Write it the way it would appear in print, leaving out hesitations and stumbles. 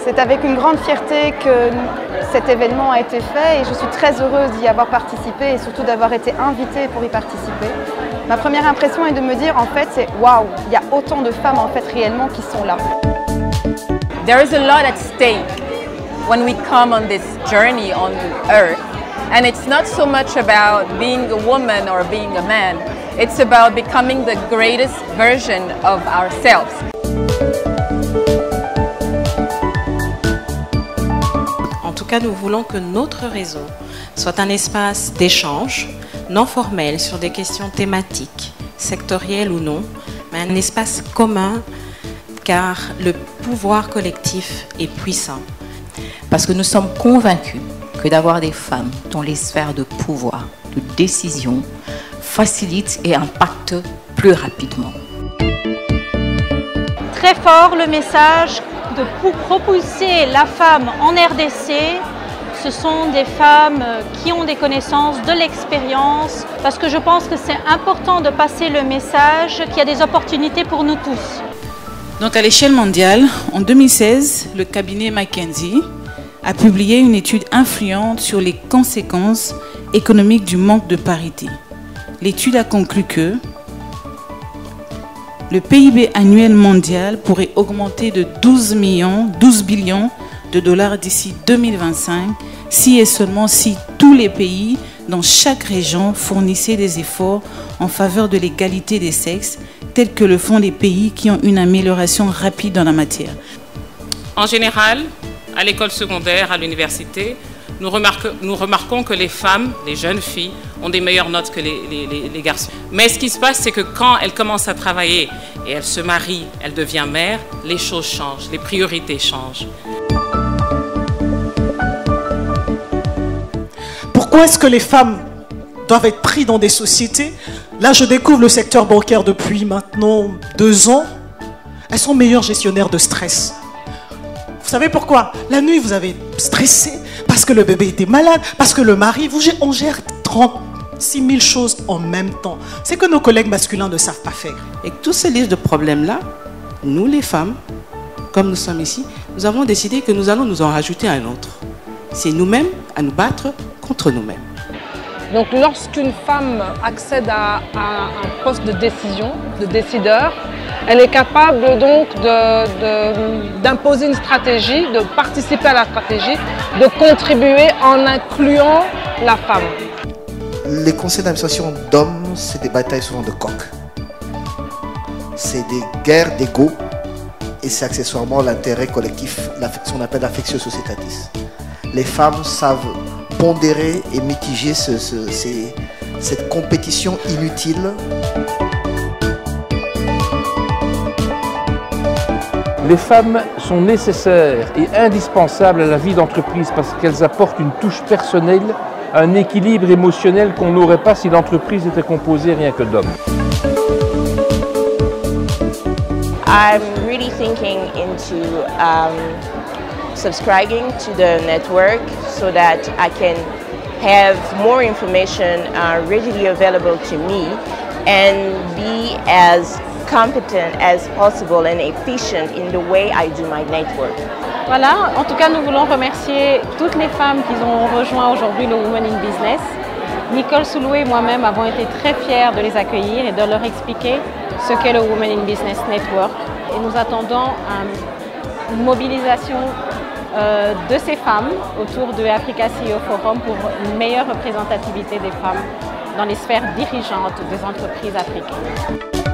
C'est avec une grande fierté que cet événement a été fait et je suis très heureuse d'y avoir participé et surtout d'avoir été invitée pour y participer. Ma première impression est de me dire en fait c'est waouh, il y a autant de femmes en fait réellement qui sont là. There is a lot at stake when we come on this journey on earth, and it's not so much about being a woman or being a man, it's about becoming the greatest version of ourselves. En tout cas, nous voulons que notre réseau soit un espace d'échange non formel sur des questions thématiques, sectorielles ou non, mais un espace commun car le pouvoir collectif est puissant. Parce que nous sommes convaincus que d'avoir des femmes dans les sphères de pouvoir, de décision, facilite et impacte plus rapidement. Très fort le message de propulser la femme en RDC. Ce sont des femmes qui ont des connaissances, de l'expérience, parce que je pense que c'est important de passer le message qu'il y a des opportunités pour nous tous. Donc à l'échelle mondiale, en 2016, le cabinet McKinsey a publié une étude influente sur les conséquences économiques du manque de parité. L'étude a conclu que le PIB annuel mondial pourrait augmenter de 12 billions de dollars d'ici 2025, si et seulement si tous les pays dans chaque région fournissaient des efforts en faveur de l'égalité des sexes, tels que le font les pays qui ont une amélioration rapide dans la matière. En général, à l'école secondaire, à l'université, nous remarquons que les femmes, les jeunes filles, ont des meilleures notes que les garçons. Mais ce qui se passe, c'est que quand elles commencent à travailler et elles se marient, elles deviennent mères, les choses changent, les priorités changent. Pourquoi est-ce que les femmes doivent être prises dans des sociétés? Là, je découvre le secteur bancaire depuis maintenant 2 ans. Elles sont meilleures gestionnaires de stress. Vous savez pourquoi? La nuit, vous avez stressé parce que le bébé était malade, parce que le mari, on gère 36 000 choses en même temps. C'est que nos collègues masculins ne savent pas faire. Et tous ces listes de problèmes-là, nous les femmes, comme nous sommes ici, nous avons décidé que nous allons nous en rajouter un autre. C'est nous-mêmes à nous battre contre nous-mêmes. Donc lorsqu'une femme accède à un poste de décision, de décideur, elle est capable donc d'imposer une stratégie, de participer à la stratégie, de contribuer en incluant la femme. Les conseils d'administration d'hommes, c'est des batailles souvent de coq. C'est des guerres d'ego et c'est accessoirement l'intérêt collectif, ce qu'on appelle l'affectio societatis. Les femmes savent pondérer et mitiger cette compétition inutile. Les femmes sont nécessaires et indispensables à la vie d'entreprise parce qu'elles apportent une touche personnelle, un équilibre émotionnel qu'on n'aurait pas si l'entreprise était composée rien que d'hommes. I'm really thinking into subscribing to the network so that I can have more information readily available to me and be as competent as possible and efficient in the way I do my network. Voilà, en tout cas nous voulons remercier toutes les femmes qui ont rejoint aujourd'hui le Women in Business. Nicole Soulou et moi-même avons été très fiers de les accueillir et de leur expliquer ce qu'est le Women in Business Network. Et nous attendons une mobilisation de ces femmes autour de Africa CEO Forum pour une meilleure représentativité des femmes dans les sphères dirigeantes des entreprises africaines.